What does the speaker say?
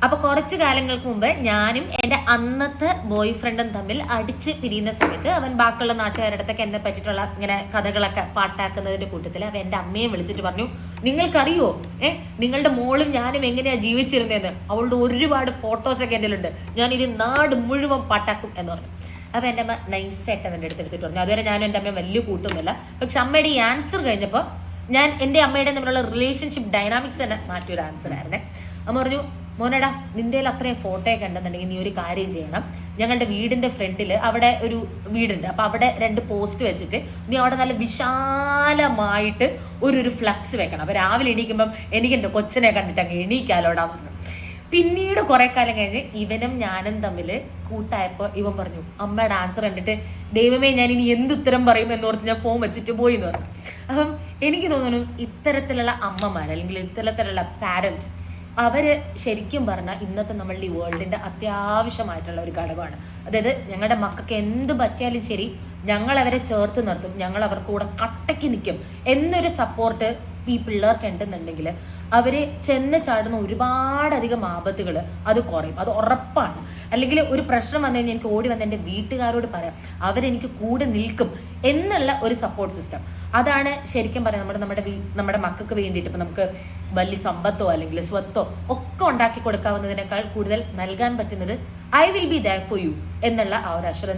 അപ്പൊ കുറച്ചു കാലങ്ങൾക്ക് മുമ്പ് ഞാനും എൻ്റെ അന്നത്തെ ബോയ് ഫ്രണ്ടും തമ്മിൽ അടിച്ച് പിരിയുന്ന സമയത്ത് അവൻ ബാക്കിയുള്ള നാട്ടുകാരുടെ അടുത്തൊക്കെ എന്നെ പറ്റിയിട്ടുള്ള ഇങ്ങനെ കഥകളൊക്കെ പാട്ടാക്കുന്നതിന്റെ കൂട്ടത്തിൽ അവൻ എൻ്റെ അമ്മയെ വിളിച്ചിട്ട് പറഞ്ഞു, നിങ്ങൾക്കറിയോ നിങ്ങളുടെ മോളും ഞാനും എങ്ങനെയാ ജീവിച്ചിരുന്നതെന്ന്, അവളുടെ ഒരുപാട് ഫോട്ടോസൊക്കെ എൻ്റെ ഉണ്ട്, ഞാൻ ഇത് നാട് മുഴുവൻ പാട്ടാക്കും എന്ന് പറഞ്ഞു. അപ്പൊ എൻ്റെ അമ്മ നൈസായിട്ട് അവൻ്റെ അടുത്തെടുത്തിട്ട് പറഞ്ഞു. അതുവരെ ഞാനും എൻ്റെ അമ്മയും വലിയ കൂട്ടൊന്നുമില്ല. പക്ഷെ അമ്മയുടെ ഈ ആൻസർ കഴിഞ്ഞപ്പോൾ ഞാൻ എൻ്റെ അമ്മയുടെ തമ്മിലുള്ള റിലേഷൻഷിപ്പ് ഡൈനാമിക്സ് തന്നെ മാറ്റിയൊരു ആൻസർ ആയിരുന്നേ. അമ്മ പറഞ്ഞു, മോനടാ നിന്റെ അത്രയും ഫോട്ടോ ഒക്കെ ഉണ്ടെന്നുണ്ടെങ്കിൽ നീ ഒരു കാര്യം ചെയ്യണം, ഞങ്ങളുടെ വീടിന്റെ ഫ്രണ്ടിൽ അവിടെ ഒരു വീടുണ്ട്, അപ്പൊ അവിടെ 2 പോസ്റ്റ് വെച്ചിട്ട് നീ അവിടെ നല്ല വിശാലമായിട്ട് ഒരു ഫ്ലക്സ് വെക്കണം. അപ്പൊ രാവിലെ എണീക്കുമ്പം എനിക്ക് എൻ്റെ കൊച്ചിനെ കണ്ടിട്ട് അങ്ങ് എണീക്കാലോടാന്ന് പറഞ്ഞു. പിന്നീട് കുറെ കാലം കഴിഞ്ഞ് ഇവനും ഞാനും തമ്മിൽ കൂട്ടായപ്പോൾ ഇവൻ പറഞ്ഞു, അമ്മയുടെ ആൻസർ കണ്ടിട്ട് ദൈവമേ ഞാൻ ഇനി എന്ത് ഉത്തരം പറയും എന്നോർത്ത് ഞാൻ ഫോൺ വെച്ചിട്ട് പോയി എന്ന് പറഞ്ഞു. അപ്പം എനിക്ക് തോന്നുന്നു ഇത്തരത്തിലുള്ള അമ്മമാർ അല്ലെങ്കിൽ ഇത്തരത്തിലുള്ള പാരൻസ് അവര് ശരിക്കും പറഞ്ഞാൽ ഇന്നത്തെ നമ്മളുടെ ഈ വേൾഡിന്റെ അത്യാവശ്യമായിട്ടുള്ള ഒരു ഘടകമാണ്. അതായത് ഞങ്ങളുടെ മക്കൾക്ക് എന്ത് പറ്റിയാലും ശരി ഞങ്ങൾ അവരെ ചേർത്ത് നിർത്തും, ഞങ്ങൾ അവർക്ക് കൂടെ കട്ടയ്ക്ക് നിൽക്കും എന്നൊരു സപ്പോർട്ട് ഈ പിള്ളേർക്ക് ഉണ്ടെന്നുണ്ടെങ്കിൽ അവര് ചെന്ന് ചാടുന്ന ഒരുപാടധികം ആപത്തുകൾ അത് കുറയും, അത് ഉറപ്പാണ്. അല്ലെങ്കിൽ ഒരു പ്രശ്നം വന്നു കഴിഞ്ഞാൽ എനിക്ക് ഓടി വന്ന് എൻ്റെ വീട്ടുകാരോട് പറയാം, അവരെനിക്ക് കൂടെ നിൽക്കും എന്നുള്ള ഒരു സപ്പോർട്ട് സിസ്റ്റം. അതാണ് ശരിക്കും പറയാം നമ്മുടെ മക്കൾക്ക് വേണ്ടിയിട്ട് ഇപ്പം നമുക്ക് വലിയ സമ്പത്തോ അല്ലെങ്കിൽ സ്വത്തോ ഒക്കെ ഉണ്ടാക്കി കൊടുക്കാവുന്നതിനേക്കാൾ കൂടുതൽ നൽകാൻ പറ്റുന്നത് I will be there for you എന്നുള്ള ആ ഒരു അഷുറൻസ്